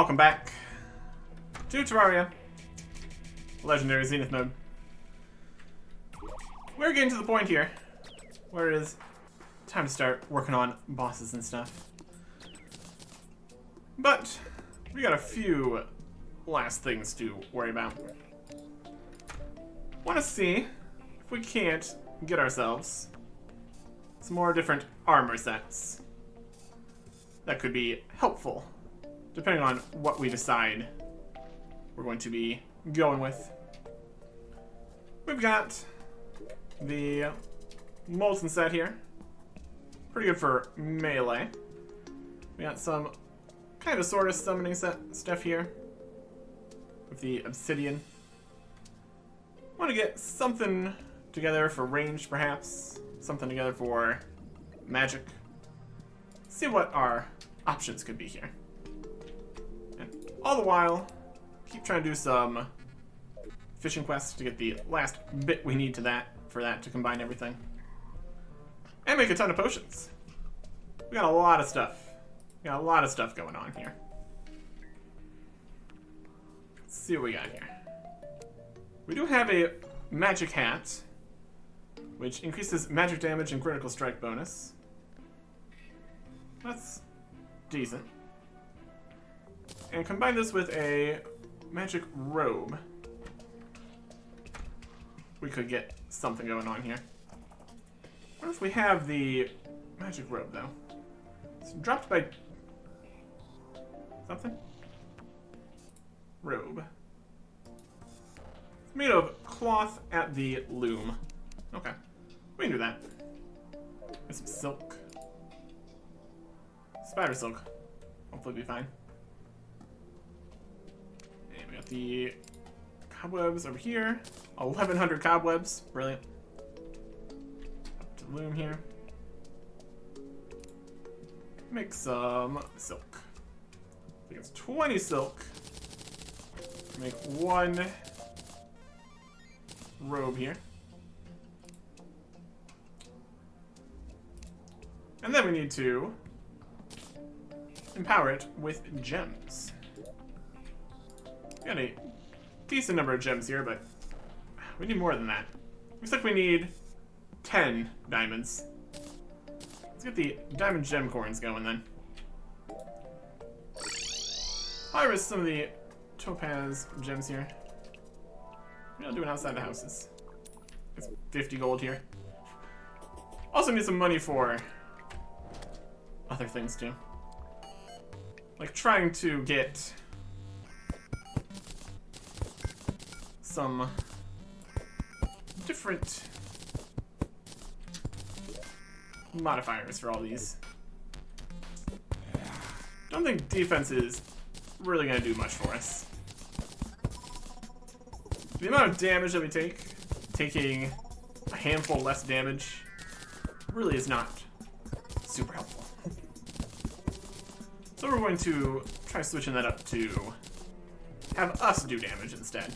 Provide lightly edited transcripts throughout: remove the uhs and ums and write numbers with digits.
Welcome back to Terraria, Legendary Zenith mode. We're getting to the point here where it is time to start working on bosses and stuff. But we got a few last things to worry about. Want to see if we can't get ourselves some more different armor sets that could be helpful, depending on what we decide we're going to be going with. We've got the Molten set here. Pretty good for melee. We got some kind of sort of summoning set stuff here with the Obsidian. Want to get something together for range, perhaps. Something together for magic. See what our options could be here. And all the while, keep trying to do some fishing quests to get the last bit we need for that to combine everything. And make a ton of potions. We got a lot of stuff. We got a lot of stuff going on here. Let's see what we got here. We do have a magic hat, which increases magic damage and critical strike bonus. That's decent. And combine this with a magic robe. We could get something going on here. What if we have the magic robe, though? It's dropped by something? Robe. It's made of cloth at the loom. Okay. We can do that. Get some silk. Spider silk. Hopefully be fine. And we got the cobwebs over here. 1,100 cobwebs. Brilliant. Up to the loom here. Make some silk. I think it's 20 silk. Make one robe here. And then we need to empower it with gems. We got a decent number of gems here, but we need more than that. Looks like we need 10 diamonds. Let's get the diamond gem corns going then. Harvest some of the topaz gems here. What are we doing outside the houses? It's 50 gold here. Also need some money for other things too. Like trying to get some different modifiers for all these. Don't think defense is really going to do much for us. The amount of damage that we take, taking a handful less damage, really is not super helpful. So we're going to try switching that up to have us do damage instead.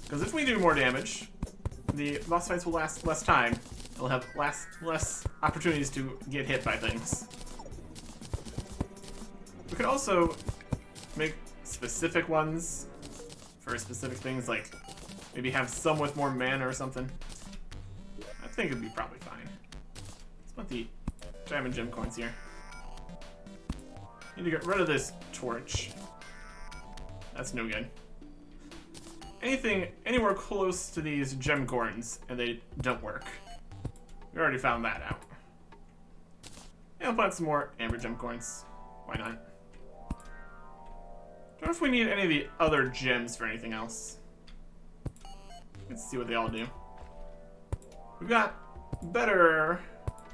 Because if we do more damage, the boss fights will last less time. We'll have less opportunities to get hit by things. We could also make specific ones for specific things, like maybe have some with more mana or something. I think it'd be probably fine. Let's put the diamond gem coins here. Need to get rid of this torch. That's no good. Anything anywhere close to these gem corns and they don't work. We already found that out. And I'll plant some more amber gem coins. Why not? Don't know if we need any of the other gems for anything else. Let's see what they all do. We've got better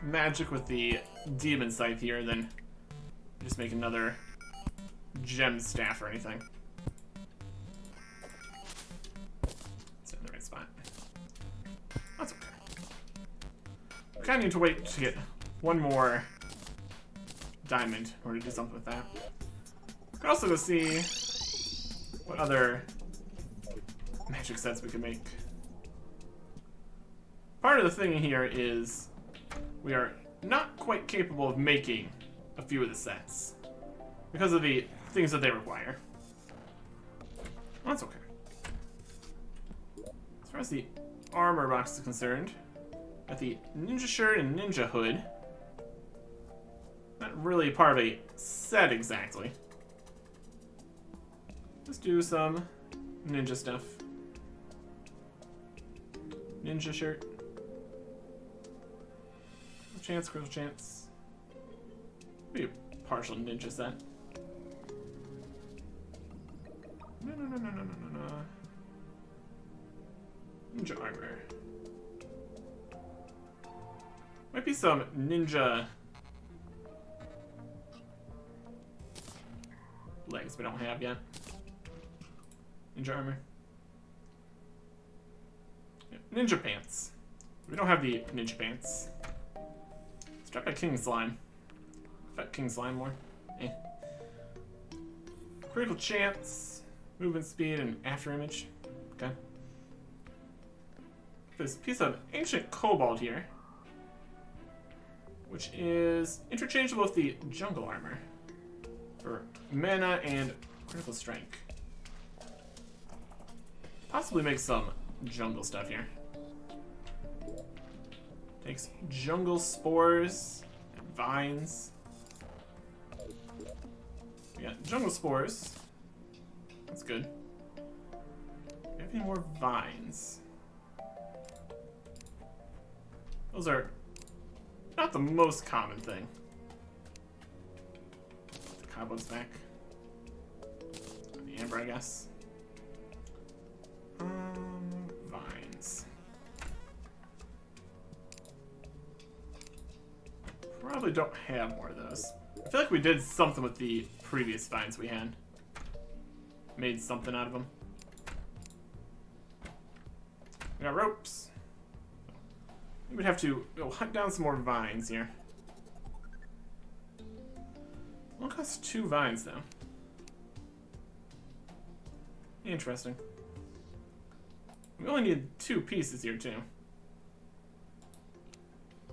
magic with the demon scythe here than just make another gem staff or anything. It's in the right spot. That's okay. We kind of need to wait to get one more diamond in order to do something with that. We can also go see what other magic sets we can make. Part of the thing here is we are not quite capable of making a few of the sets because of the things that they require. Well, that's okay. As far as the armor box is concerned, got the ninja shirt and ninja hood. Not really part of a set exactly. Let's do some ninja stuff. Ninja shirt. Chance, critical chance. Be a partial ninja set. No. Ninja armor. Might be some ninja legs we don't have yet. Ninja armor. Yeah, ninja pants. We don't have the ninja pants. Let's drop that king slime. That king slime more. Eh. Critical chance, movement speed, and after image. Okay. This piece of ancient cobalt here, which is interchangeable with the jungle armor for mana and critical strike. Possibly make some jungle stuff here. Takes jungle spores and vines. We got jungle spores. That's good. Do we have any more vines? Those are not the most common thing. The cobwebs back. The amber, I guess. Vines. Probably don't have more of those. I feel like we did something with the previous vines we had. Made something out of them. We got ropes. We'd have to hunt down some more vines here. Only costs 2 vines though. Interesting. We only need 2 pieces here too.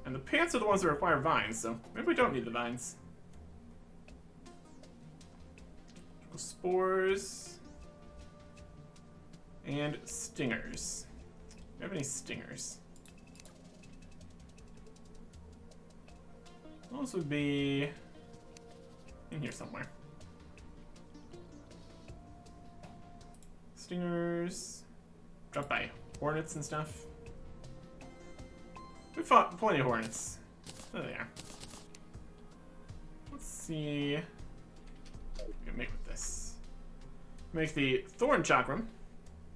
And the pants are the ones that require vines, so maybe we don't need the vines. Spores. And stingers. Do we have any stingers? Those would be in here somewhere. Stingers. Dropped by hornets and stuff. We fought plenty of hornets. There they are. Let's see what we can make with this. Make the Thorn Chakram.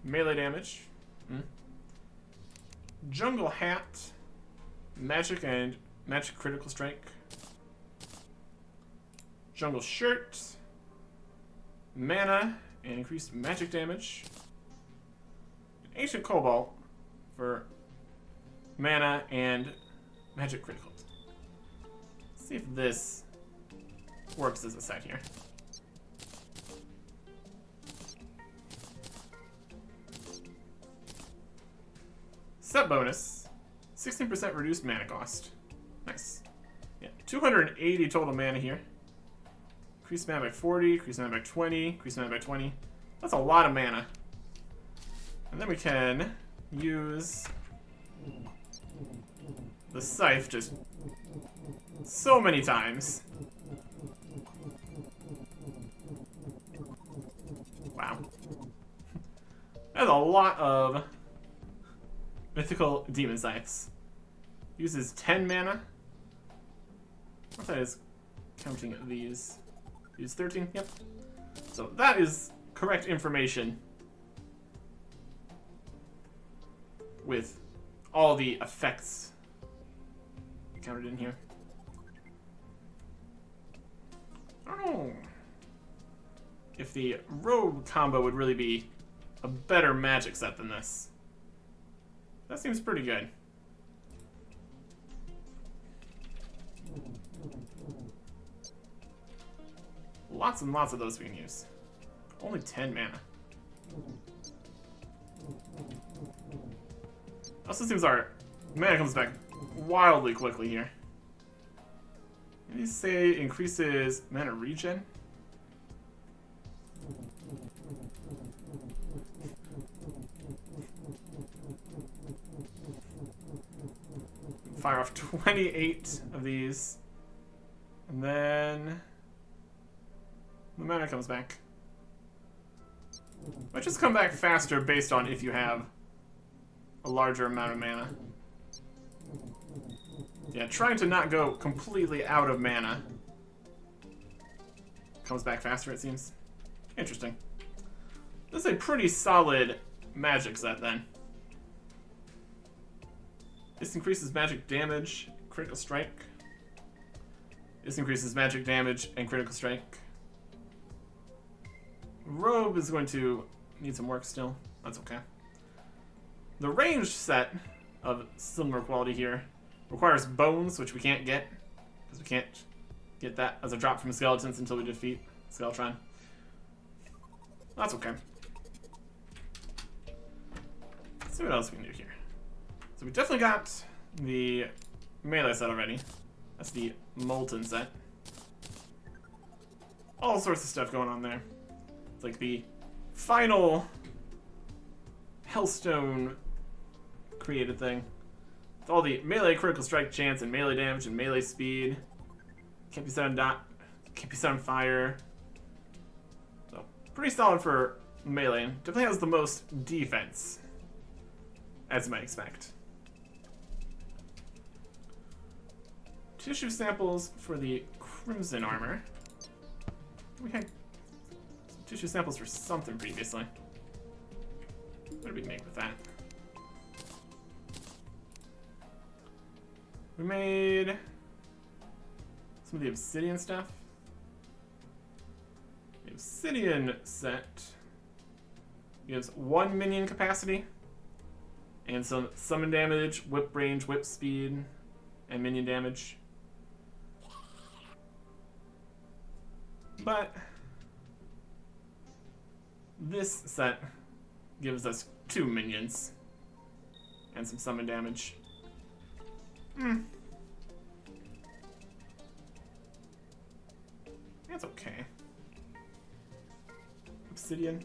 Melee damage. Jungle Hat. Magic and magic critical strike. Jungle Shirt. Mana and increased magic damage. Ancient Cobalt for mana and magic critical. Let's see if this works as a set here. Set bonus, 16% reduced mana cost. Nice. Yeah, 280 total mana here. Increase mana by 40, increase mana by 20, increase mana by 20. That's a lot of mana. And then we can use the scythe just so many times. Wow. That's a lot of mythical demon scythes. Uses 10 mana. What that is counting these. Use 13, yep. So that is correct information with all the effects counted in here. I don't know if the rogue combo would really be a better magic set than this. That seems pretty good. Lots and lots of those we can use. Only 10 mana. Also seems our mana comes back wildly quickly here. Maybe say increases mana regen. fire off 28 of these. And then the mana comes back. Might just come back faster based on if you have a larger amount of mana. Yeah, trying to not go completely out of mana. Comes back faster, it seems. Interesting. This is a pretty solid magic set, then. This increases magic damage, critical strike. This increases magic damage and critical strike. Robe is going to need some work still. That's okay. The ranged set of similar quality here requires bones, which we can't get, because we can't get that as a drop from skeletons until we defeat Skeletron. That's okay. Let's see what else we can do here. So we definitely got the melee set already. That's the Molten set. All sorts of stuff going on there. It's like the final Hellstone created thing. It's all the melee critical strike chance and melee damage and melee speed. Can't be set on can't be set on fire. So pretty solid for melee. Definitely has the most defense, as you might expect. Tissue samples for the Crimson armor. We had some tissue samples for something previously. What did we make with that? We made some of the obsidian stuff. The obsidian set gives 1 minion capacity and some summon damage, whip range, whip speed, and minion damage. But this set gives us 2 minions and some summon damage. That's okay. Obsidian.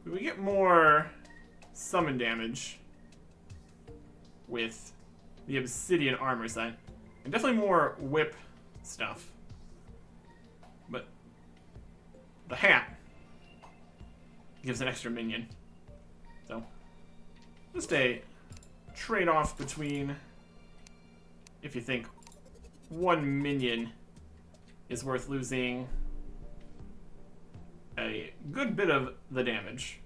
We get more summon damage with the obsidian armor set. And definitely more whip stuff. But the hat gives an extra minion. So, just a trade-off between if you think 1 minion is worth losing a good bit of the damage.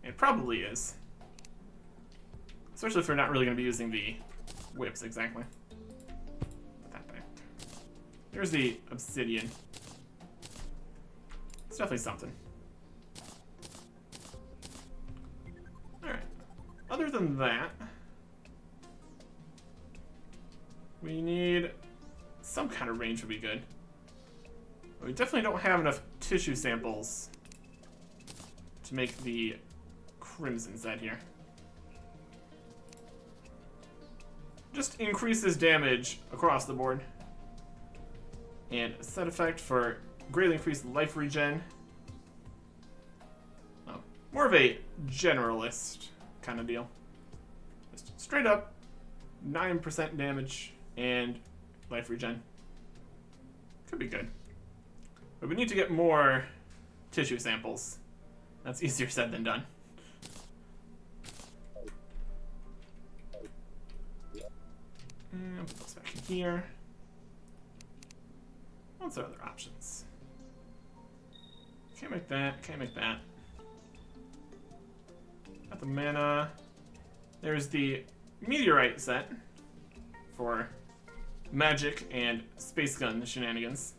It probably is. Especially if we're not really going to be using the whips exactly. Put that back. There's the obsidian. It's definitely something. Alright. Other than that, we need some kind of range would be good. But we definitely don't have enough tissue samples to make the Crimson set here. Just increases damage across the board. And a set effect for greatly increased life regen. Oh, more of a generalist kind of deal. Just straight up 9% damage and life regen. Could be good. But we need to get more tissue samples. That's easier said than done. And put those back in here. What's our other options? Can't make that, can't make that. Got the mana. There's the Meteorite set for magic and space gun shenanigans.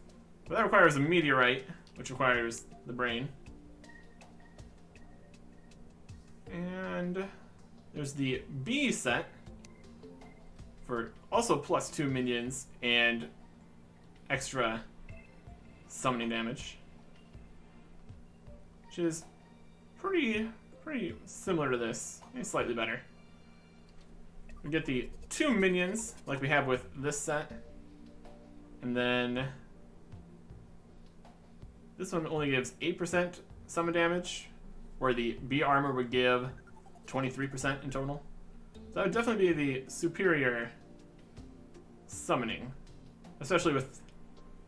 But that requires a Meteorite, which requires the brain. And there's the B set for also +2 minions and extra summoning damage, which is pretty similar to this, maybe slightly better. We get the 2 minions like we have with this set, and then this one only gives 8% summon damage, where the B armor would give 23% in total. So that would definitely be the superior summoning, especially with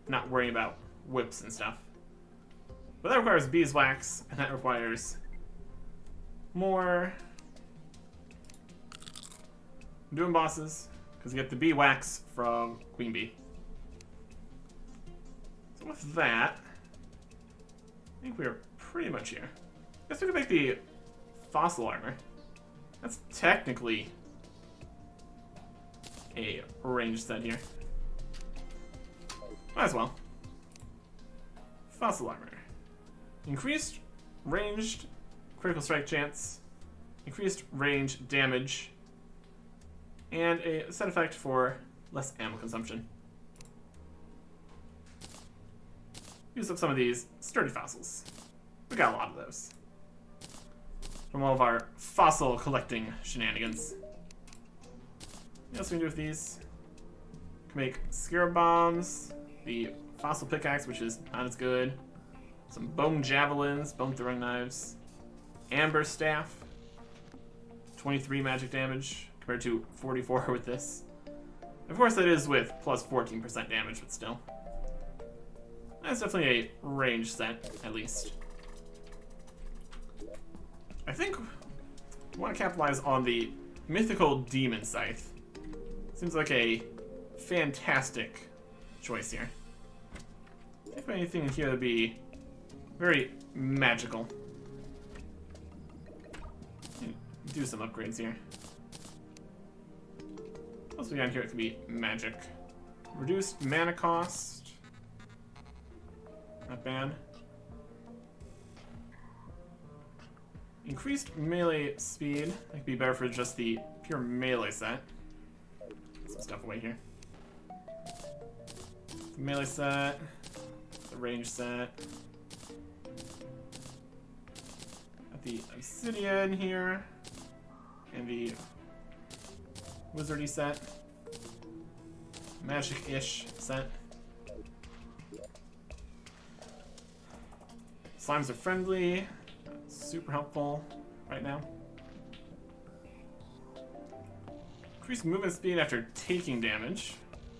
not worrying about whips and stuff. But that requires beeswax, and that requires more doom bosses, because you get the bee wax from Queen Bee. So with that, I think we are pretty much here. I guess we could make the fossil armor. That's technically a range set here. Might as well. Fossil armor. Increased ranged critical strike chance, increased range damage, and a set effect for less ammo consumption. Use up some of these sturdy fossils. We got a lot of those from all of our fossil collecting shenanigans. What else can we do with these? Can make scarab bombs, the fossil pickaxe, which is not as good, some bone javelins, bone throwing knives, amber staff, 23 magic damage compared to 44 with this. Of course, that is with plus 14% damage, but still. That's definitely a range set, at least. I think we want to capitalize on the mythical demon scythe. Seems like a fantastic choice here. If anything in here would be very magical. Do some upgrades here. What else we got here? It could be magic. Reduced mana cost. Not bad. Increased melee speed. That could be better for just the pure melee set. Put some stuff away here. The melee set. The range set. Got the obsidian here. And the wizardy set. Magic-ish set. Slimes are friendly. Super helpful right now. Increased movement speed after taking damage.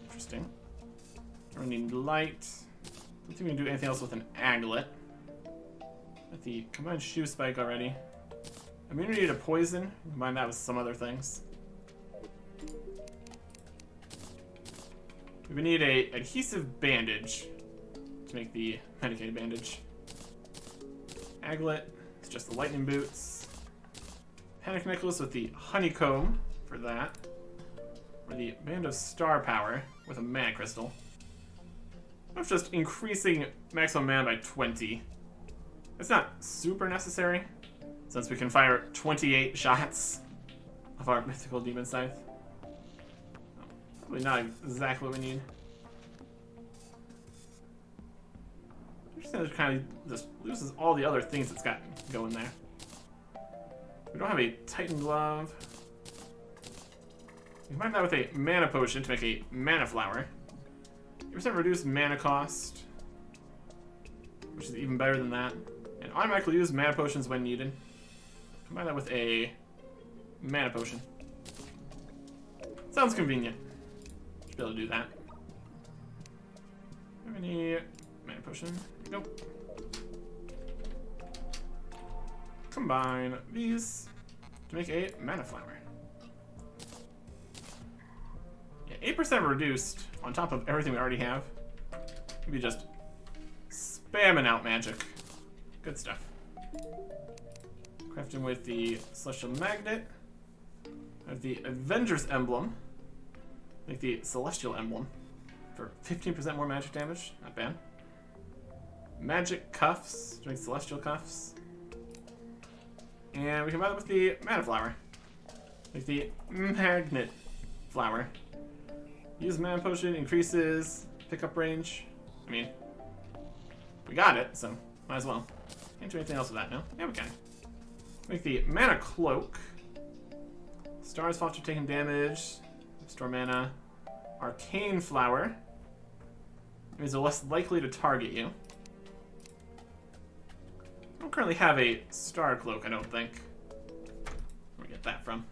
Interesting. We need light. Don't think we can do anything else with an aglet. Got the combined shoe spike already. Immunity to poison. Combine that with some other things. We would need a adhesive bandage to make the medicated bandage. Aglet. It's just the lightning boots. Panic necklace with the honeycomb for that. Or the band of star power with a mana crystal. That's just increasing maximum mana by 20. It's not super necessary, since we can fire 28 shots of our mythical demon scythe. Probably not exactly what we need. Interesting that it kind of just loses all the other things it's got going there. We don't have a Titan glove. We combine that with a mana potion to make a mana flower. 8% reduced mana cost, which is even better than that. And automatically use mana potions when needed. Combine that with a mana potion. Sounds convenient. Should be able to do that. Do we have any mana potion? Nope. Combine these to make a mana flower. Yeah, 8% reduced on top of everything we already have. Maybe just spamming out magic. Good stuff. Crafting with the Celestial Magnet. I have the Avenger's Emblem. Make the Celestial Emblem for 15% more magic damage. Not bad. Magic Cuffs to make Celestial Cuffs. And we combine it with the Mana Flower. Make the Magnet Flower. Use Mana Potion, increases pickup range. I mean, we got it, so might as well. Can't do anything else with that, no? Yeah, we can. Make the Mana Cloak. Stars fall after taking damage. Restore mana. Arcane Flower. Means they're less likely to target you. I don't currently have a Star Cloak, I don't think. that from?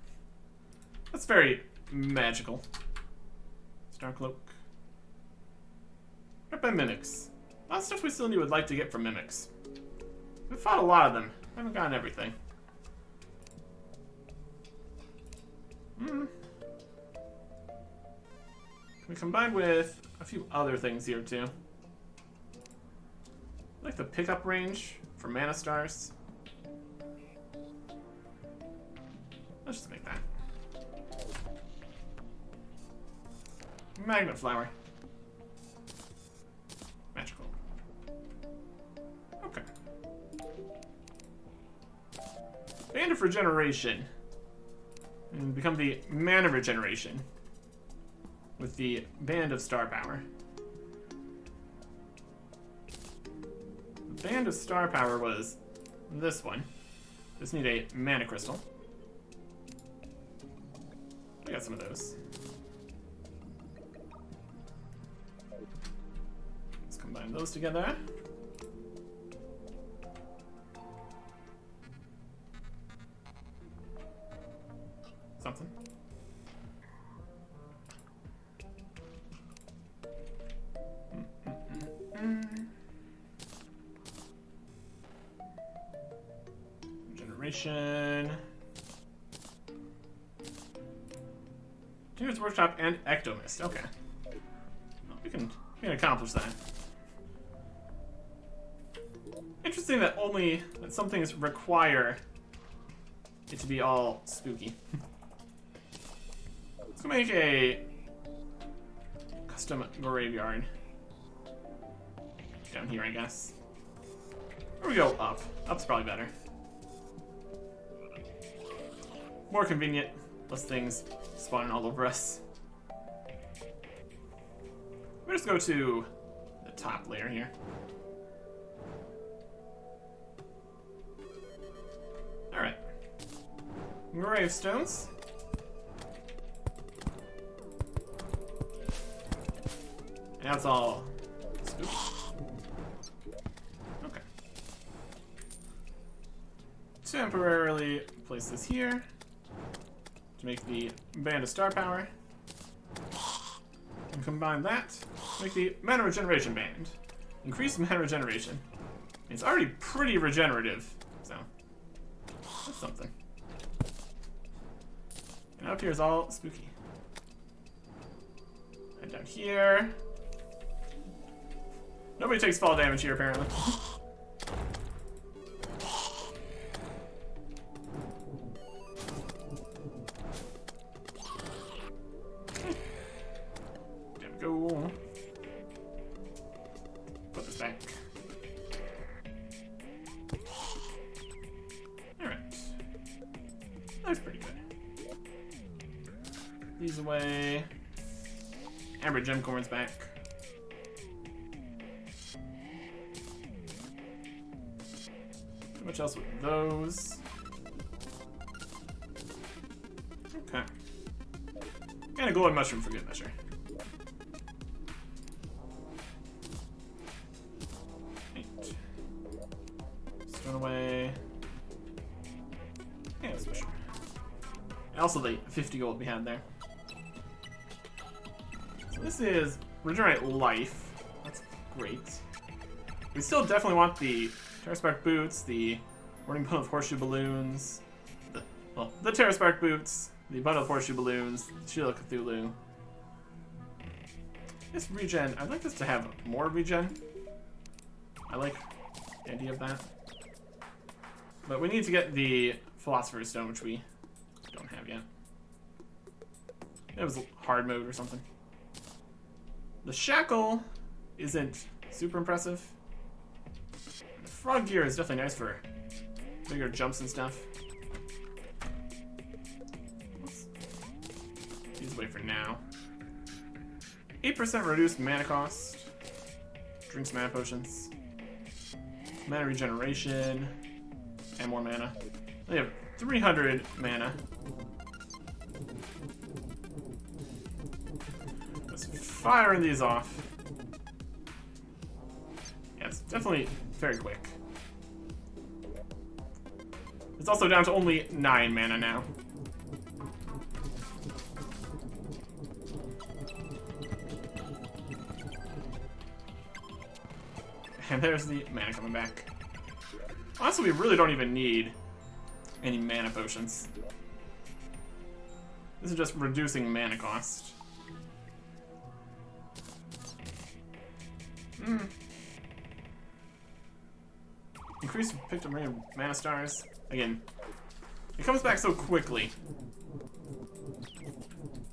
That's very magical. Star Cloak. Right by Mimics. A lot of stuff we still would like to get from Mimics. We've fought a lot of them. I haven't gotten everything. Can we combine with a few other things here too? I like the pickup range for Mana Stars. Let's just make that. Magnet Flower. Magical. Okay. Band of Regeneration. And become the Mana Regeneration. With the Band of Star Power. The Band of Star Power was this one. Just need a Mana Crystal. We got some of those. Let's combine those together. Something. Regeneration. Continuous Workshop and Ectomist. Okay. Well, we can accomplish that. Interesting that some things require it to be all spooky. Let's go make a custom graveyard. Down here, I guess. Or we go up. Up's probably better. More convenient. Less things spawning all over us. We'll just go to the top layer here. Alright. Gravestones. And now it's all spooky. Okay. Temporarily place this here. To make the Band of Star Power. And combine that to make the Mana Regeneration Band. Increase Mana Regeneration. It's already pretty regenerative, so that's something. And up here is all spooky. Head down here. Nobody takes fall damage here, apparently. Go. Put this back. Alright. That's pretty good. These away. Amber Gem Corns back. Too much else with those. Okay. And a glowing mushroom for good measure. Away. Yeah, that's for sure. And also the 50 gold we had there. So this is Regenerate Life. That's great. We still definitely want the Terra Spark Boots, the Warning Bundle of Horseshoe Balloons, the Terra Spark Boots, the Bundle of Horseshoe Balloons, the Shield of Cthulhu. This regen, I'd like this to have more regen. I like the idea of that. But we need to get the Philosopher's Stone, which we don't have yet. It was hard mode or something. The Shackle isn't super impressive. The Frog Gear is definitely nice for bigger jumps and stuff. Let's put these away for now. 8% reduced mana cost. Drinks mana potions. Mana regeneration. And more mana. They have 300 mana. Let's fire these off. Yeah, it's definitely very quick. It's also down to only 9 mana now. And there's the mana coming back. Honestly, we really don't even need any mana potions. This is just reducing mana cost. Increase picked up rate of mana stars. Again, it comes back so quickly.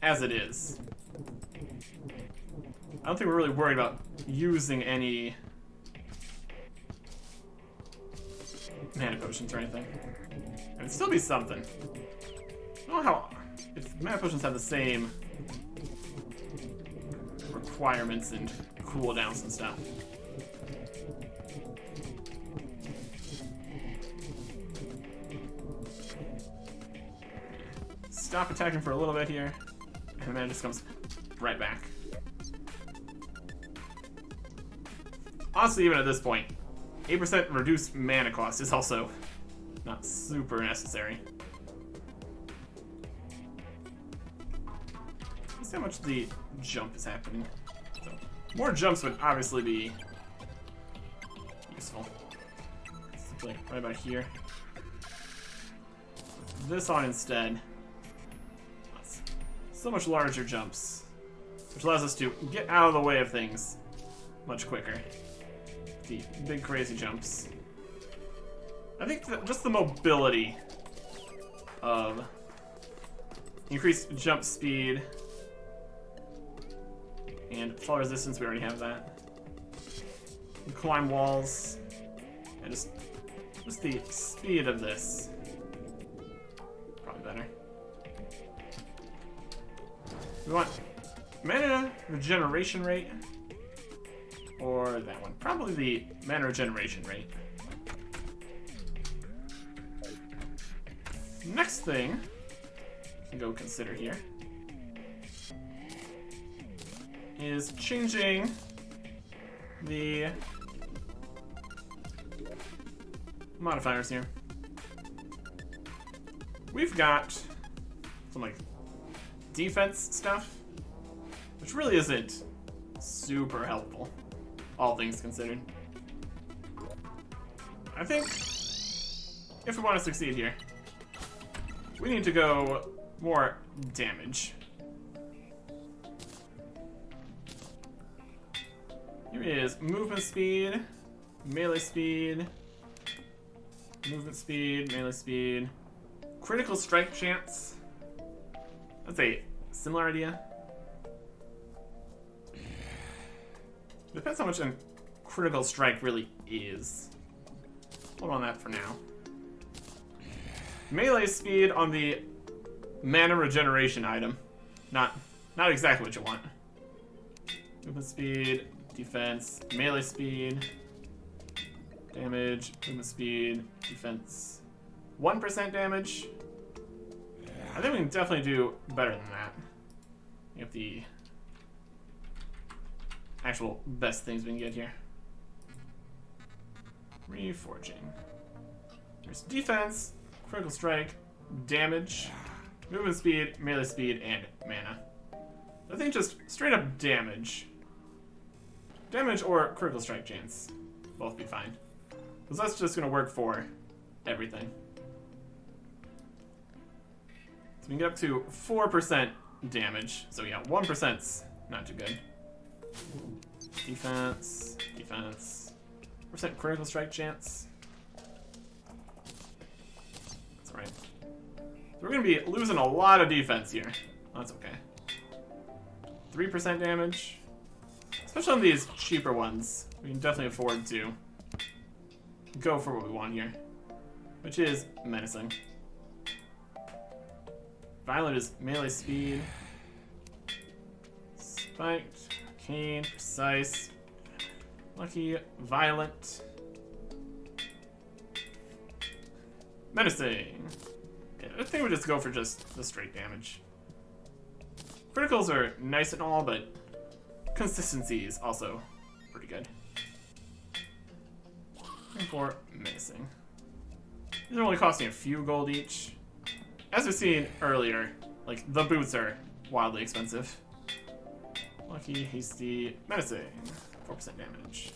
As it is. I don't think we're really worried about using any mana potions or anything. It'd still be something. I don't know how... If mana potions have the same requirements and cooldowns and stuff. Stop attacking for a little bit here, and then it just comes right back. Honestly, even at this point, 8% reduced mana cost is also not super necessary. Let's see how much the jump is happening. So, more jumps would obviously be useful. It's like right about here. Put this on instead. That's so much larger jumps, which allows us to get out of the way of things much quicker. The big crazy jumps. I think that just the mobility of increased jump speed and fall resistance, we already have that. You climb walls, and just the speed of this. Probably better. We want mana regeneration rate. Or that one. Probably the mana regeneration rate. Next thing we can go consider here is changing the modifiers here. We've got some like defense stuff, which really isn't super helpful. All things considered. I think if we want to succeed here, we need to go more damage. Here is movement speed, melee speed, movement speed, melee speed, critical strike chance. That's a similar idea. Depends how much a critical strike really is. Hold on that for now. Melee speed on the mana regeneration item. Not exactly what you want. Movement speed, defense, melee speed, damage, movement speed, defense. 1% damage. I think we can definitely do better than that. We have the actual best things we can get here. Reforging. There's defense, critical strike, damage, movement speed, melee speed, and mana. I think just straight up damage. Damage or critical strike chance. Both be fine. Because that's just going to work for everything. So we can get up to 4% damage. So yeah, 1%'s not too good. Defense, defense. % critical strike chance. That's alright. We're going to be losing a lot of defense here. That's okay. 3% damage. Especially on these cheaper ones. We can definitely afford to go for what we want here. Which is menacing. Violent is melee speed. Spiked. Arcane. Precise. Lucky. Violent. Menacing. Okay, I think we just go for just the straight damage. Criticals are nice and all, but consistency is also pretty good. And for menacing. These are only costing a few gold each. As we've seen earlier, like, the boots are wildly expensive. Lucky, hasty, menacing. 4% damage.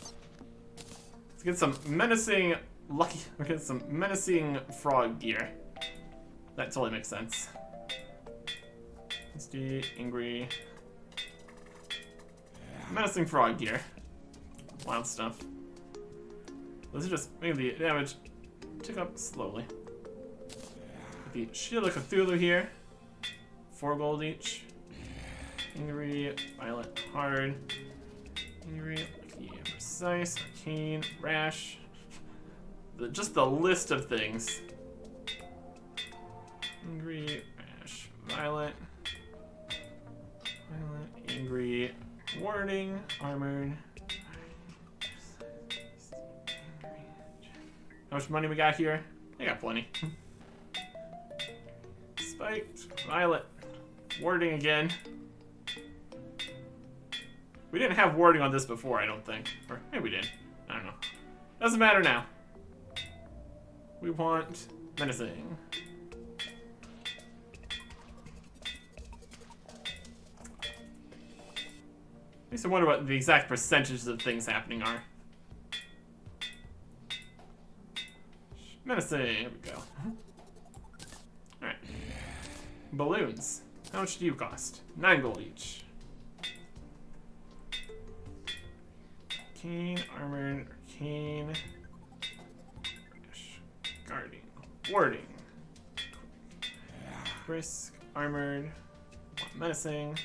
get some menacing lucky. We get some menacing frog gear. That totally makes sense. Misty, angry, menacing frog gear. Wild stuff. Let's just make the damage tick up slowly. The Shield of Cthulhu here. 4 gold each. Angry, Violent, Hard. Angry, Lucky, Precise, Arcane, Rash. Just the list of things. Angry, Rash, Violent. Violent, Angry, Warding, Armored. How much money we got here? I got plenty. Spiked, Violet, Warding again. We didn't have warding on this before, I don't think. Or maybe we did. I don't know. Doesn't matter now. We want menacing. I used to wonder what the exact percentages of things happening are. Menacing, here we go. Alright. Balloons. How much do you cost? 9 gold each. Arcane, Armored, Arcane. Guarding. Warding. Brisk, Armored. Menacing.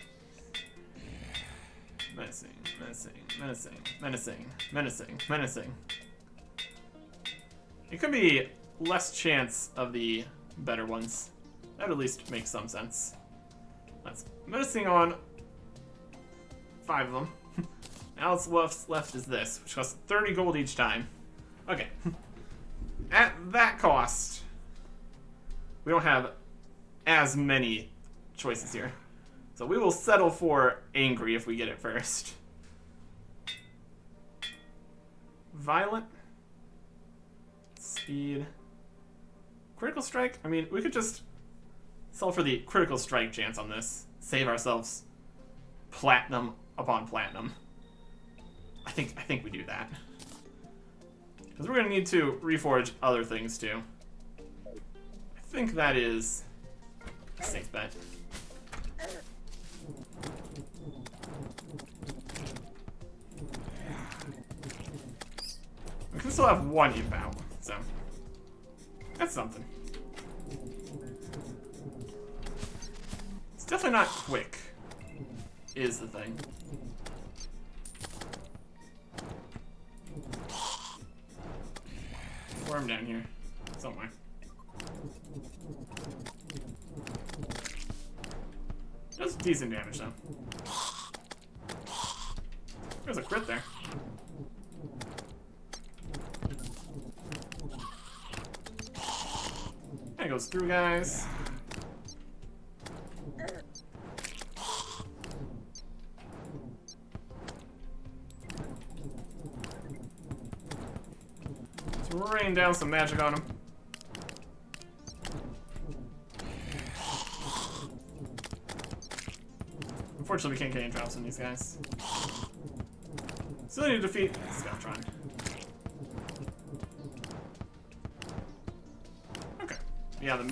Menacing, menacing, menacing, menacing, menacing, menacing. It could be less chance of the better ones. That would at least make some sense. That's menacing on 5 of them. Now what's left is this, which costs 30 gold each time. Okay. At that cost, we don't have as many choices here. So we will settle for Angry if we get it first. Violent. Speed. Critical Strike? I mean, we could just sell for the Critical Strike chance on this. Save ourselves platinum upon platinum. I think we do that. Because we're going to need to reforge other things too. I think that is a safe bet. We can still have 1 imp out, so that's something. It's definitely not quick, is the thing. Worm down here, somewhere. Does decent damage though. There's a crit there. That goes through, guys. Let's rain down some magic on him. Unfortunately, we can't get any drops on these guys. Still need to defeat Scoutron. Okay. Yeah,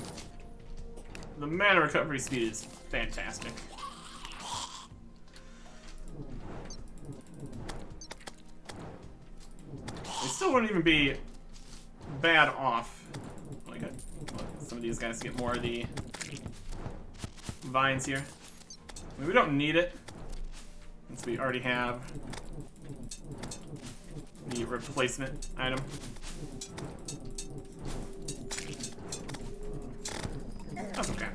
the mana recovery speed is fantastic. They still wouldn't even be bad off. Like some of these guys get more of the vines here. I mean, we don't need it, since we already have the replacement item. That's okay.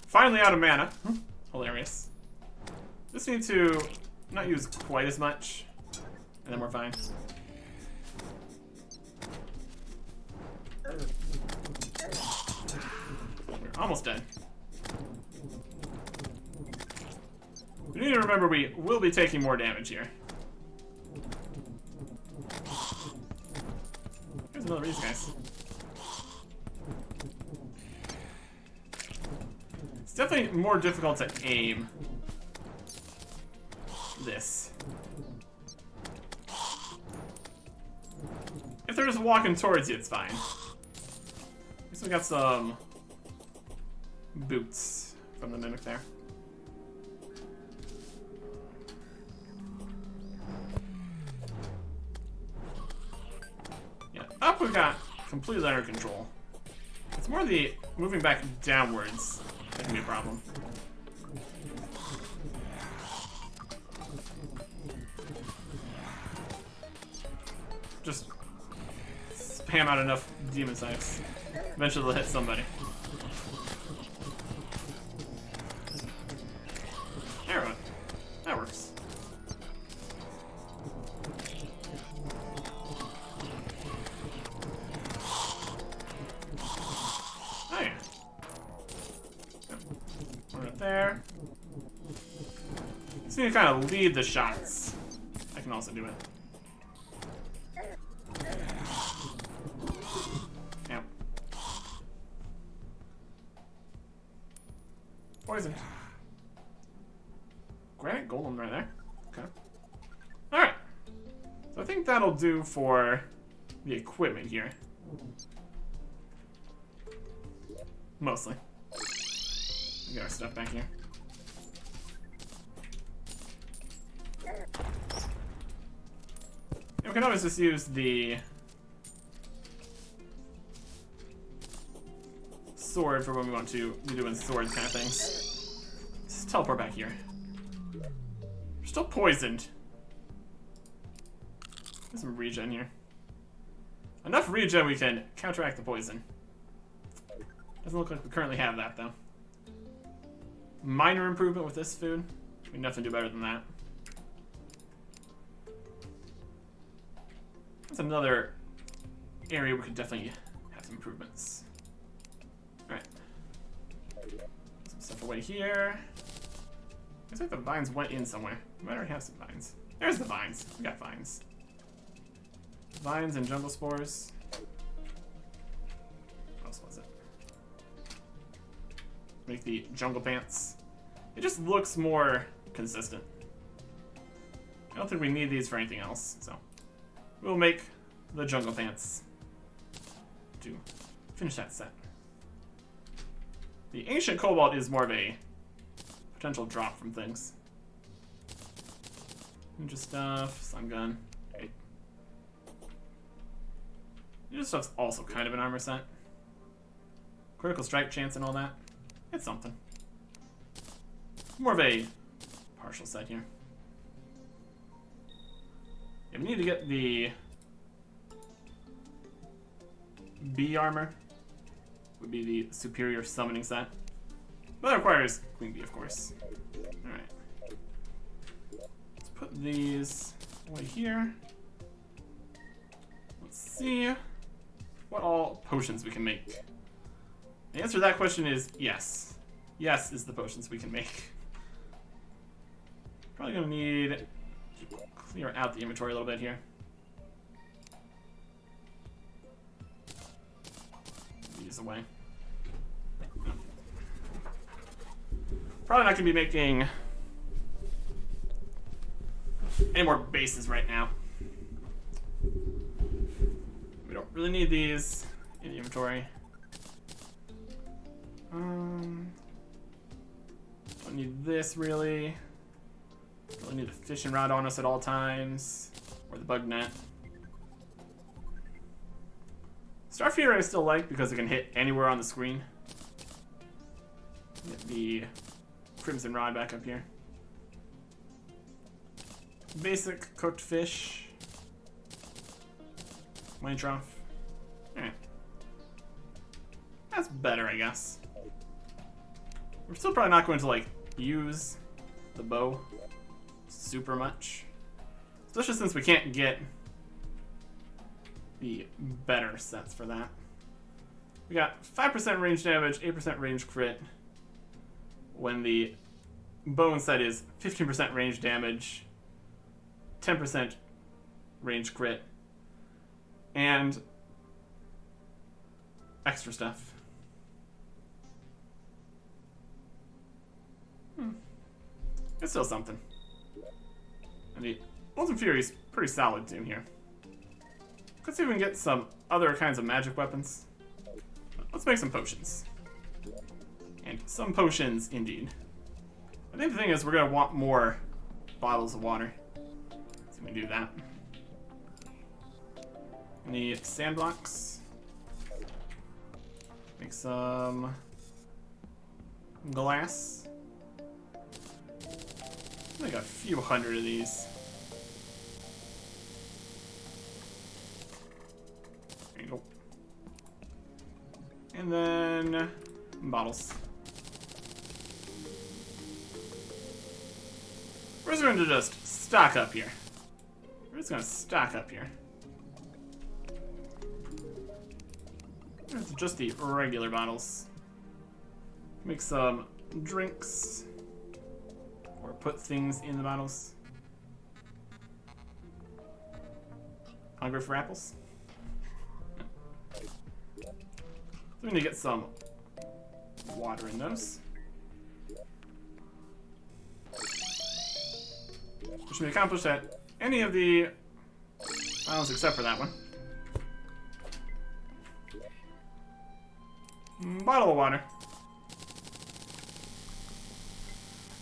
Finally out of mana. Hilarious. Just need to not use quite as much, and then we're fine. We're almost dead. We need to remember we will be taking more damage here. Here's another of these guys. It's definitely more difficult to aim this. If they're just walking towards you, it's fine. At least we got some boots from the mimic there. Yeah, up we got completely under control. It's more the moving back downwards that can be a problem. Just spam out enough demon scythes. Eventually they'll hit somebody. There we go. That works. Oh yeah. One right there. Just need to kind of lead the shots. I can also do it. Poisoned. Granite golem right there. Okay. Alright. So I think that'll do for the equipment here. Mostly. We got our stuff back here. And we can always just use the sword for when we want to be doing sword kind of things. Just teleport back here. We're still poisoned. There's some regen here. Enough regen we can counteract the poison. Doesn't look like we currently have that though. Minor improvement with this food. We can definitely do better than that. That's another area we could definitely have some improvements. Alright. Some stuff away here. Looks like the vines went in somewhere. We might already have some vines. There's the vines. We got vines. Vines and jungle spores. What else was it? Make the jungle pants. It just looks more consistent. I don't think we need these for anything else, so we'll make the jungle pants to finish that set. The ancient cobalt is more of a potential drop from things. Ninja stuff, slime gun. Okay. Ninja stuff's also kind of an armor set. Critical strike chance and all that. It's something. More of a partial set here. Yeah, we need to get the bee armor. Would be the superior summoning set. But that requires Queen Bee, of course. Alright. Let's put these away here. Let's see what all potions we can make. The answer to that question is yes. Yes is the potions we can make. Probably gonna need to clear out the inventory a little bit here. These away. Probably not gonna be making any more bases right now. We don't really need these in the inventory. Don't need this really. Don't need the fishing rod on us at all times, or the bug net. Starfeeder I still like because it can hit anywhere on the screen. Get the crimson rod back up here. Basic cooked fish. Wine trough. Alright. That's better, I guess. We're still probably not going to, like, use the bow super much. Especially since we can't get the better sets for that. We got 5% range damage, 8% range crit. When the bone set is 15% range damage, 10% range crit, and extra stuff. It's still something. And the Molten Fury is pretty solid too here. Let's see if we can get some other kinds of magic weapons. Let's make some potions. And some potions indeed. I think the thing is we're going to want more bottles of water. So we can do that. Need sand blocks. Make some glass. Like a few hundred of these. There you go. And then bottles. We're just going to just stock up here. We're just going to stock up here. It's just the regular bottles. Make some drinks. Or put things in the bottles. Hungry for apples? So we need to get some water in those. Which we accomplished at any of the bottles except for that one. Bottle of water.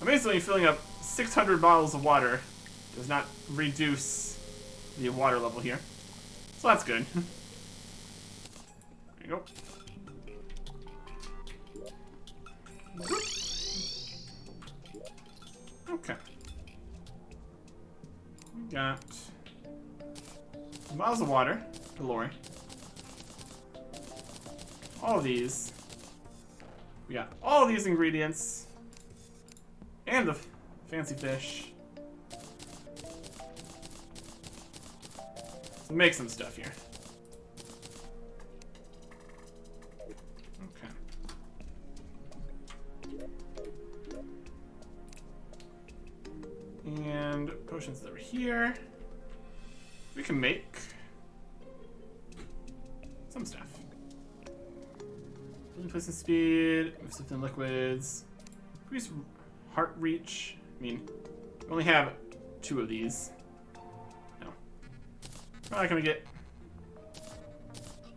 Amazingly, filling up 600 bottles of water does not reduce the water level here. So that's good. There you go. Okay. We got bottles of water galore. All of these. We got all of these ingredients. And the fancy fish. Let's make some stuff here. Okay. And potions over here. We can make some stuff. Placing speed, move something liquids. Increase heart reach. I mean, we only have 2 of these. No. We're not gonna get.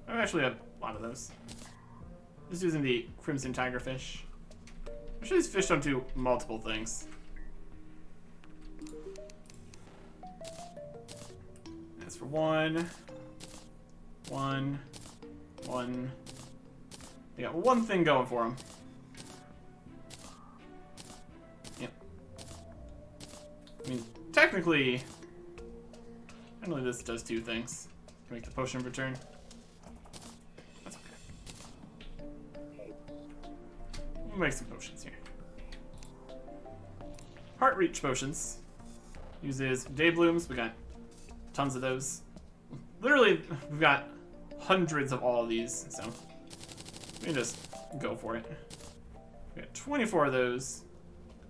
I actually have a lot of those. Just using the Crimson Tiger fish. Actually, these fish don't do multiple things. That's for 1. 1. 1. They got one thing going for them. Yep. I mean, technically this does 2 things. Make the potion return. That's okay. We'll make some potions here. Heart Reach potions. Uses day blooms. We got tons of those. Literally, we've got hundreds of all of these, so we can just go for it. We got 24 of those.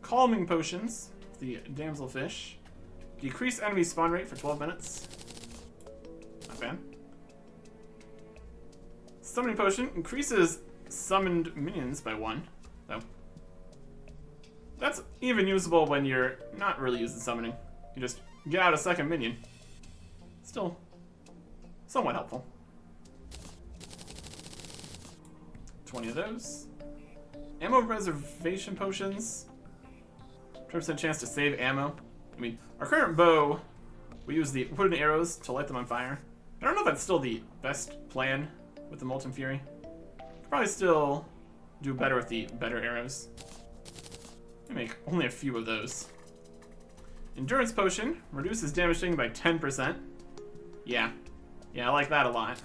Calming potions, the damsel fish. Decrease enemy spawn rate for 12 minutes. Not bad. Summoning potion increases summoned minions by 1. So that's even usable when you're not really using summoning. You just get out a second minion. Still somewhat helpful. 20 of those. Ammo reservation potions. 20% chance to save ammo. I mean, our current bow, we use the wooden arrows to light them on fire. I don't know if that's still the best plan with the Molten Fury. Could probably still do better with the better arrows. I make only a few of those. Endurance potion reduces damage taken by 10%. Yeah, I like that a lot.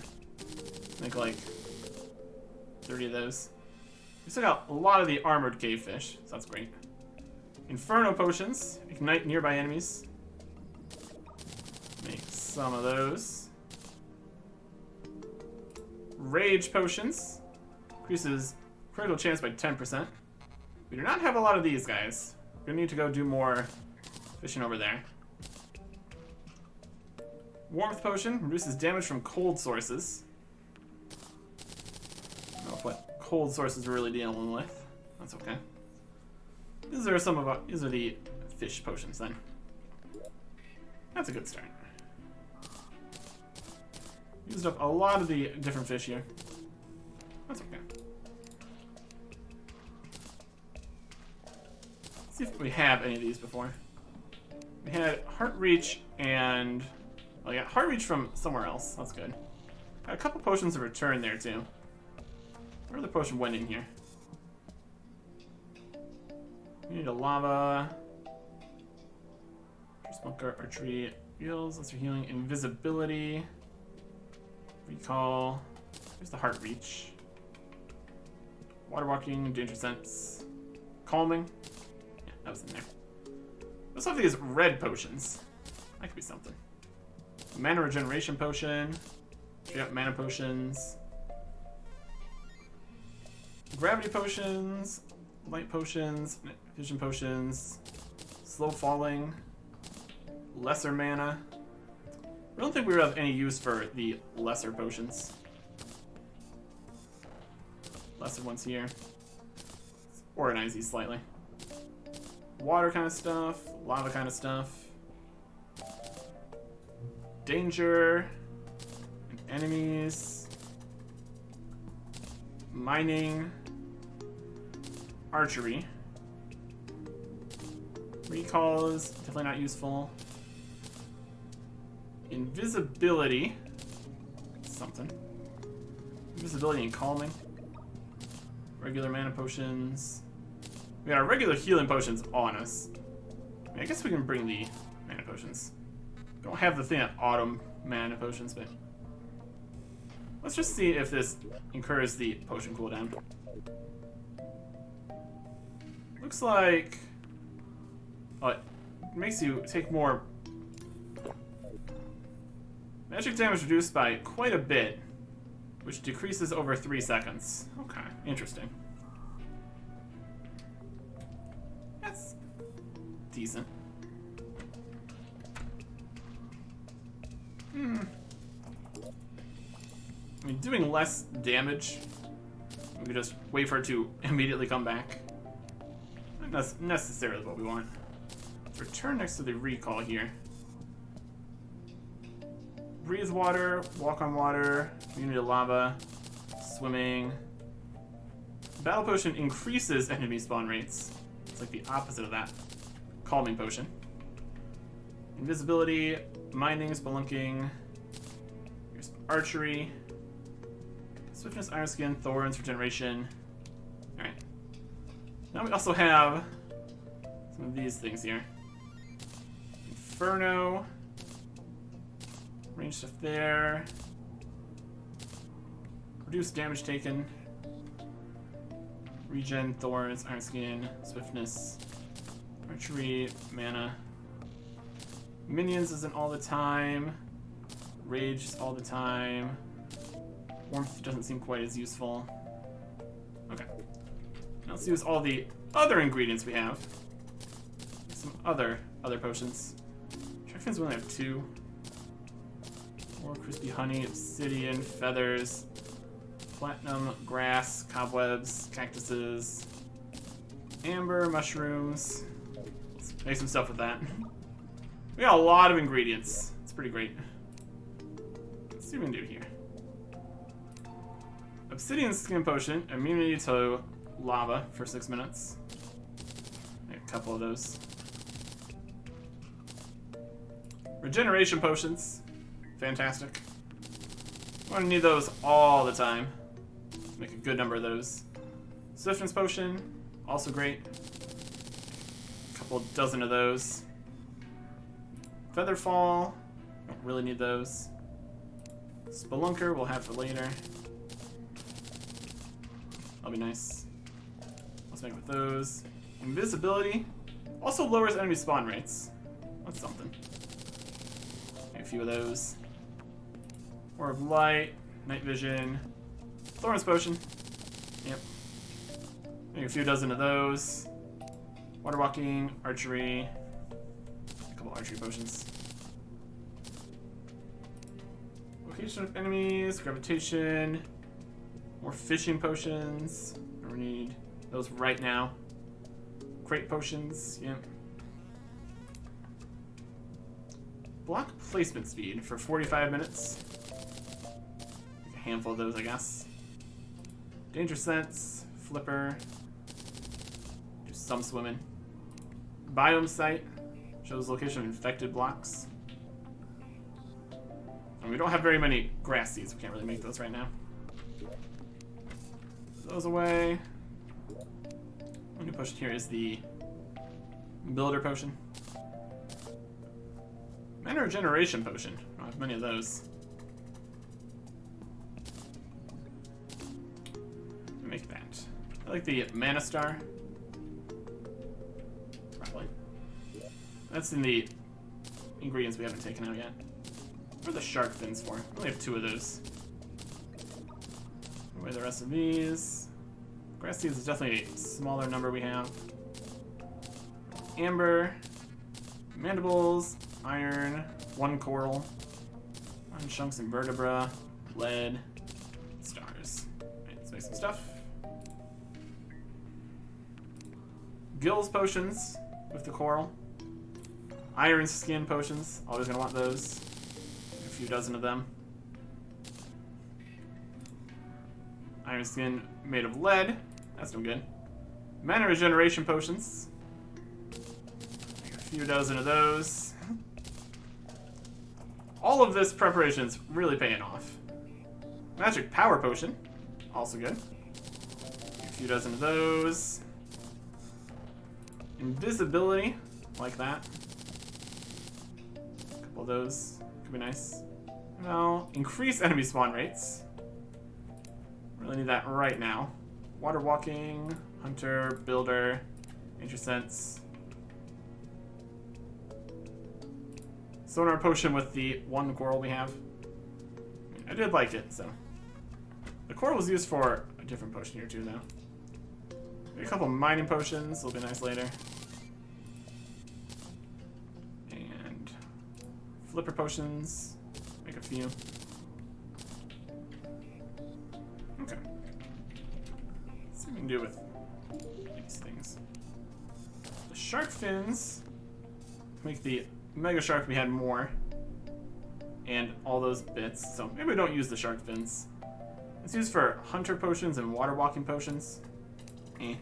Make like 30 of those. We still got a lot of the armored cave fish, so that's great. Inferno potions ignite nearby enemies. Make some of those. Rage potions increases critical chance by 10%. We do not have a lot of these guys. We're gonna need to go do more fishing over there. Warmth potion reduces damage from cold sources. I don't know what cold sources we're really dealing with. That's okay. These are the fish potions then. That's a good start. Used up a lot of the different fish here. That's okay. Let's see if we have any of these before. We had Heart Reach and... Oh yeah, Heart Reach from somewhere else. That's good. Got a couple potions of return there too. Where the potion went in here? We need a lava. Smoker, archery, heals, lesser healing, invisibility, recall. There's the Heart Reach. Water walking, danger sense, calming. Yeah, that was in there. Let's have these red potions. That could be something. Mana regeneration potion. Straight up mana potions. Gravity potions. Light potions. Vision potions. Slow falling. Lesser mana. I don't think we would have any use for the lesser potions. Lesser ones here. Let's organize these slightly. Water kind of stuff. Lava kind of stuff. Danger. And enemies. Mining. Archery. Recalls. Definitely not useful. Invisibility. Something. Invisibility and calming. Regular mana potions. We got our regular healing potions on us. I mean, I guess we can bring the mana potions. Don't have the thing that autumn mana potions, but let's just see if this incurs the potion cooldown. Looks like it makes you take more magic damage reduced by quite a bit, which decreases over 3 seconds. Okay, interesting. That's decent. I mean, doing less damage, we could just wait for it to immediately come back. Not necessarily what we want. Let's return next to the recall here. Breathe water, walk on water, immunity to lava, swimming. Battle potion increases enemy spawn rates. It's like the opposite of that. Calming potion. Invisibility, mining, spelunking. Here's archery. Swiftness, iron skin, thorns, regeneration. Alright. Now we also have some of these things here. Inferno. Range stuff there. Reduce damage taken. Regen, thorns, iron skin, swiftness, archery, mana. Minions isn't all the time. Rage is all the time. Warmth doesn't seem quite as useful. Okay. Now let's use all the other ingredients we have. Some other potions. Trifins we only have 2. More crispy honey, obsidian, feathers, platinum, grass, cobwebs, cactuses, amber, mushrooms. Let's make some stuff with that. We got a lot of ingredients. It's pretty great. Let's see what we can do here. Obsidian skin potion, immunity to lava for 6 minutes. Make a couple of those. Regeneration potions. Fantastic. We're gonna need those all the time. Make a good number of those. Swiftness potion, also great. A couple dozen of those. Featherfall, don't really need those. Spelunker we'll have for later. That'll be nice. Let's make with those. Invisibility also lowers enemy spawn rates. That's something. Make a few of those. Orb of Light, Night Vision, Thorns Potion. Yep. Make a few dozen of those. Water Walking, Archery, a couple Archery Potions. Location of enemies, Gravitation, more Fishing Potions. We need those right now. Crate Potions, yep. block placement speed for 45 minutes. A handful of those, I guess. Danger sense, flipper. Do some swimming. Biome site shows location of infected blocks. And we don't have very many grass seeds. We can't really make those right now. Put those away. One new potion here is the Builder Potion. Mana Regeneration Potion. I don't have many of those. Make that. I like the Mana Star. Probably. That's in the ingredients we haven't taken out yet. What are the shark fins for? I only have 2 of those. Away the rest of these. Grass seeds is definitely a smaller number we have. Amber. Mandibles. Iron. 1 coral. 1 chunks and vertebra. Lead. Stars. Alright, let's make some stuff. Gills potions with the coral. Iron skin potions. Always gonna want those. A few dozen of them. Iron skin made of lead. That's no good. Mana regeneration potions. Make a few dozen of those. All of this preparation's really paying off. Magic power potion. Also good. A few dozen of those. Invisibility. Like that. A couple of those. Could be nice. Now, increase enemy spawn rates. Really need that right now. Water walking, hunter, builder, nature sense. Sonar potion with the 1 coral we have. I did like it, so. The coral was used for a different potion here too, though. Maybe a couple mining potions will be nice later. And flipper potions. Make a few. Okay. Let's see what we can do with these things. The shark fins make the mega shark we had more. And all those bits. So maybe we don't use the shark fins. It's used for hunter potions and water walking potions. I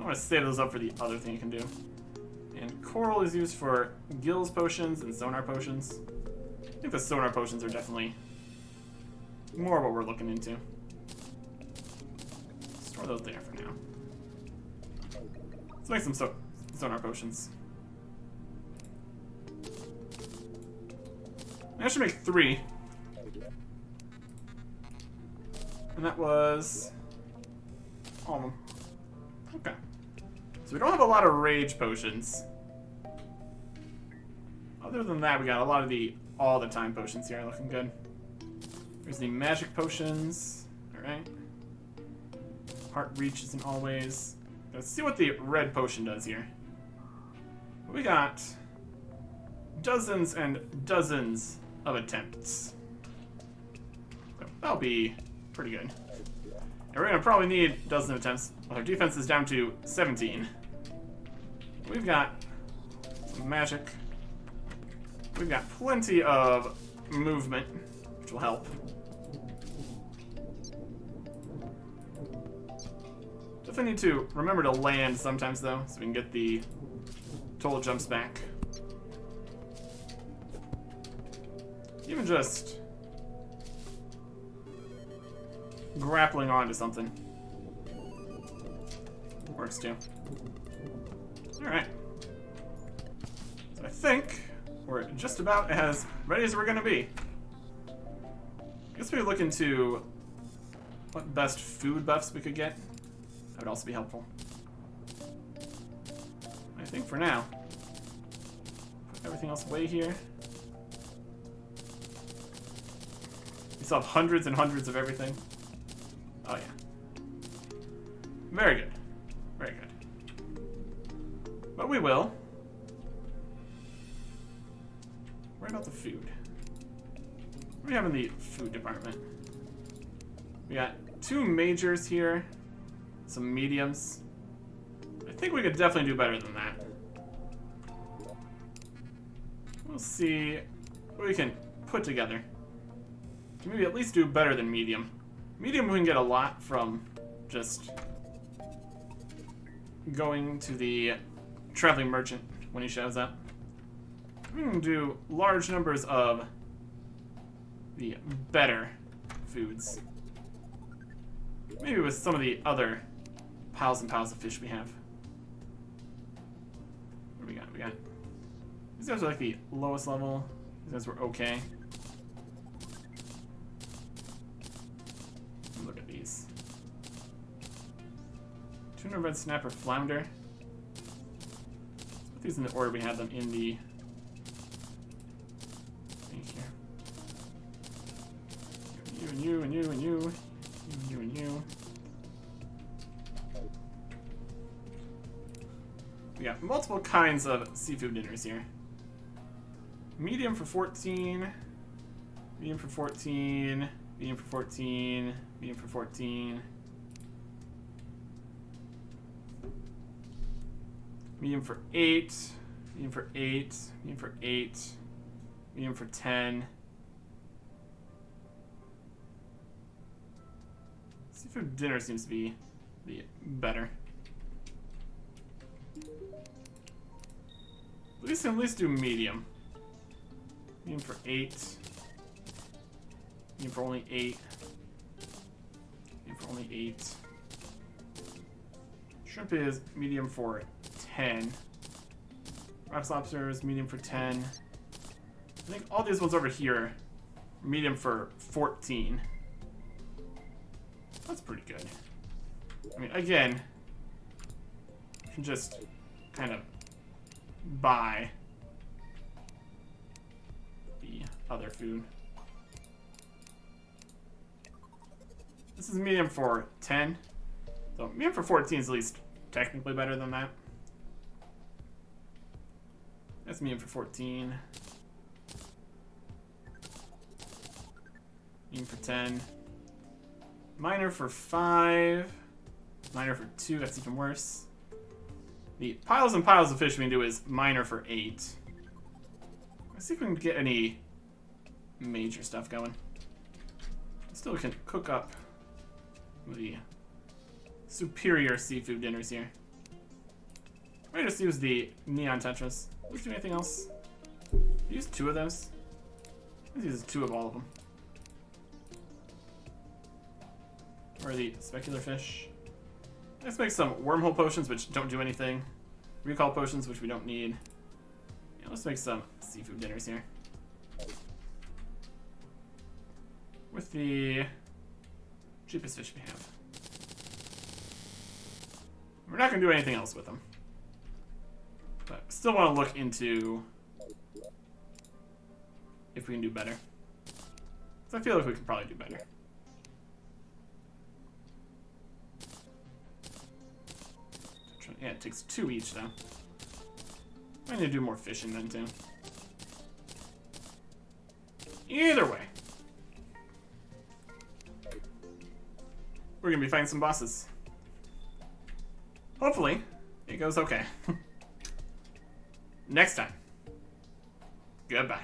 want to save those up for the other thing you can do. And coral is used for gills potions and sonar potions. I think the sonar potions are definitely more what we're looking into. Store those there for now. Let's make some sonar potions. I should make 3. And that was all of them. Okay. So we don't have a lot of rage potions. Other than that, we got a lot of the all the time potions here looking good. There's the magic potions. Alright. Heart reach isn't always. Let's see what the red potion does here. We got dozens and dozens of attempts. So that'll be pretty good. And we're gonna probably need dozens of attempts. Well, our defense is down to 17. We've got some magic. We've got plenty of movement, which will help. Definitely need to remember to land sometimes, though, so we can get the total jumps back. Even just grappling onto something works too. Alright. So I think we're just about as ready as we're going to be. I guess we could look into what best food buffs we could get. That would also be helpful. I think for now, put everything else away here. We still have hundreds and hundreds of everything. Oh yeah. Very good. Very good. But we will. Worry about the food. What do we have in the food department? We got 2 majors here. Some mediums. I think we could definitely do better than that. We'll see what we can put together to maybe at least do better than medium. Medium we can get a lot from just going to the traveling merchant when he shows up. We can do large numbers of the better foods. Maybe with some of the other piles and piles of fish we have. What do we got? We got... These guys are like the lowest level. These guys were okay. Look at these. Tuna, red snapper, flounder. Let's put these in the order we had them in the thing here. You and you and you and you. You and you. We got multiple kinds of seafood dinners here. Medium for 14. Medium for 14. Medium for 14. Medium for 14. Medium for 8. Medium for 8. Medium for 8. Medium for 10. Seafood dinner seems to be the better. At least do medium. Medium for 8. Medium for only 8. Medium for only 8. Shrimp is medium for 10. Rock lobster is medium for 10. I think all these ones over here are medium for 14. That's pretty good. I mean, again, you can just kind of buy the other food. This is medium for 10. So medium for 14 is at least technically better than that. That's medium for 14. Medium for 10. Minor for 5. Minor for 2, that's even worse. The piles and piles of fish we can do is minor for 8. Let's see if we can get any major stuff going. Still, we can cook up the superior seafood dinners here. I might just use the neon tetras. Let's do anything else. Use 2 of those. Let's use 2 of all of them. Or the specular fish. Let's make some wormhole potions, which don't do anything. Recall potions, which we don't need. Yeah, let's make some seafood dinners here. With the cheapest fish we have. We're not going to do anything else with them. But still want to look into if we can do better. So I feel like we could probably do better. Yeah, it takes 2 each, though. I need to do more fishing then, too. Either way. We're gonna be fighting some bosses. Hopefully, it goes okay. Next time. Goodbye.